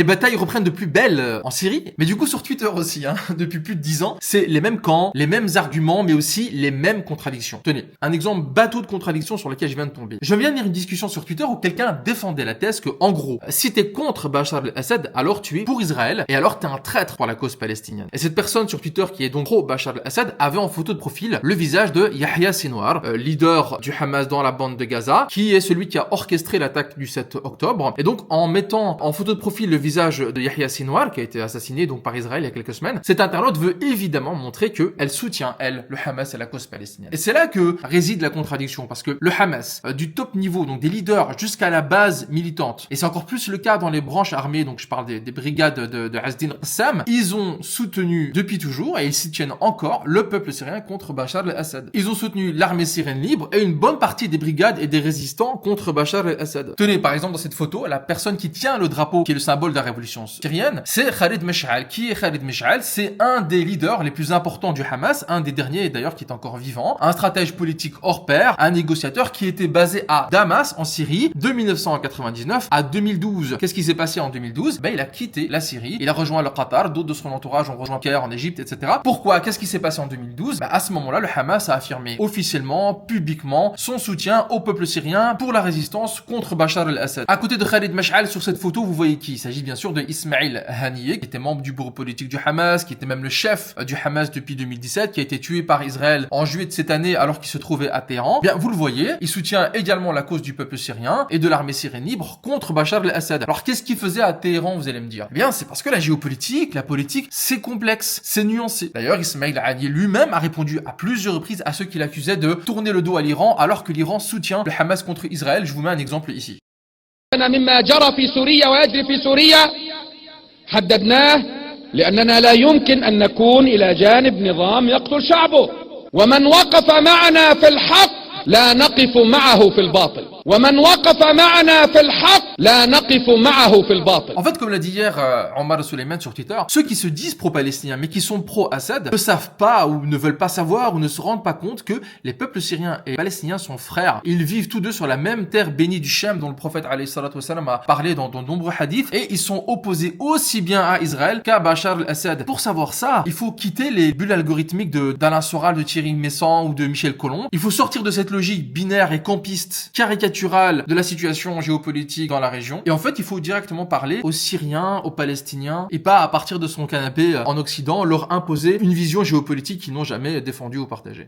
Les batailles reprennent de plus belle en Syrie, mais du coup sur Twitter aussi, depuis plus de 10 ans, c'est les mêmes camps, les mêmes arguments, mais aussi les mêmes contradictions. Tenez, un exemple bateau de contradiction sur lequel je viens de tomber. Je viens de lire une discussion sur Twitter où quelqu'un défendait la thèse que, en gros, si t'es contre Bachar al-Assad, alors tu es pour Israël, et alors t'es un traître pour la cause palestinienne. Et cette personne sur Twitter qui est donc pro Bachar al-Assad avait en photo de profil le visage de Yahya Sinwar, leader du Hamas dans la bande de Gaza, qui est celui qui a orchestré l'attaque du 7 octobre. Et donc, en mettant en photo de profil le visage de Yahya Sinwar, qui a été assassiné donc par Israël il y a quelques semaines, cet internaute veut évidemment montrer que elle soutient, elle, le Hamas et la cause palestinienne. Et c'est là que réside la contradiction, parce que le Hamas, du top niveau, donc des leaders jusqu'à la base militante, et c'est encore plus le cas dans les branches armées, donc je parle des brigades de Azdin Qassam, ils ont soutenu depuis toujours, et ils soutiennent encore, le peuple syrien contre Bachar al-Assad. Ils ont soutenu l'armée syrienne libre et une bonne partie des brigades et des résistants contre Bachar al-Assad. Tenez, par exemple, dans cette photo, la personne qui tient le drapeau, qui est le symbole de la révolution syrienne, c'est Khalid Mesh'al. Qui est Khalid Mesh'al? C'est un des leaders les plus importants du Hamas, un des derniers d'ailleurs qui est encore vivant, un stratège politique hors pair, un négociateur qui était basé à Damas en Syrie de 1999 à 2012. Qu'est-ce qui s'est passé en 2012? Il a quitté la Syrie, il a rejoint le Qatar, d'autres de son entourage ont rejoint Caire en Égypte, etc. Pourquoi? Qu'est-ce qui s'est passé en 2012? À ce moment-là, le Hamas a affirmé officiellement, publiquement, son soutien au peuple syrien pour la résistance contre Bachar al-Assad. À côté de Khalid Mesh'al, sur cette photo, vous voyez qui? Il s'agit bien sûr de Ismail Haniyeh, qui était membre du bureau politique du Hamas, qui était même le chef du Hamas depuis 2017, qui a été tué par Israël en juillet de cette année alors qu'il se trouvait à Téhéran. Bien, vous le voyez, il soutient également la cause du peuple syrien et de l'armée syrienne libre contre Bachar al-Assad. Alors qu'est-ce qu'il faisait à Téhéran, vous allez me dire? Bien, c'est parce que la géopolitique, la politique, c'est complexe, c'est nuancé. D'ailleurs, Ismail Haniyeh lui-même a répondu à plusieurs reprises à ceux qui l'accusaient de tourner le dos à l'Iran alors que l'Iran soutient le Hamas contre Israël. Je vous mets un exemple ici. مما جرى في سوريا ويجري في سوريا حددناه لأننا لا يمكن أن نكون إلى جانب نظام يقتل شعبه ومن وقف معنا في الحق لا نقف معه في الباطل ومن وقف معنا في الحق لا نقف معه في الباطل. En fait, comme l'a dit hier Omar Suleiman sur Twitter, ceux qui se disent pro-palestiniens mais qui sont pro-Assad ne savent pas ou ne veulent pas savoir ou ne se rendent pas compte que les peuples syriens et palestiniens sont frères. Ils vivent tous deux sur la même terre bénie du Shem dont le prophète alayhi salatu wassalam a parlé dans de nombreux hadiths, et ils sont opposés aussi bien à Israël qu'à Bachar al-Assad. Pour savoir ça, il faut quitter les bulles algorithmiques d'Alain Soral, de Thierry Messant ou de Michel Collomb. Il faut sortir de cette logique binaire et campiste, caricaturale de la situation géopolitique dans la région. Et en fait, il faut directement parler aux Syriens, aux Palestiniens, et pas à partir de son canapé en Occident leur imposer une vision géopolitique qu'ils n'ont jamais défendue ou partagée.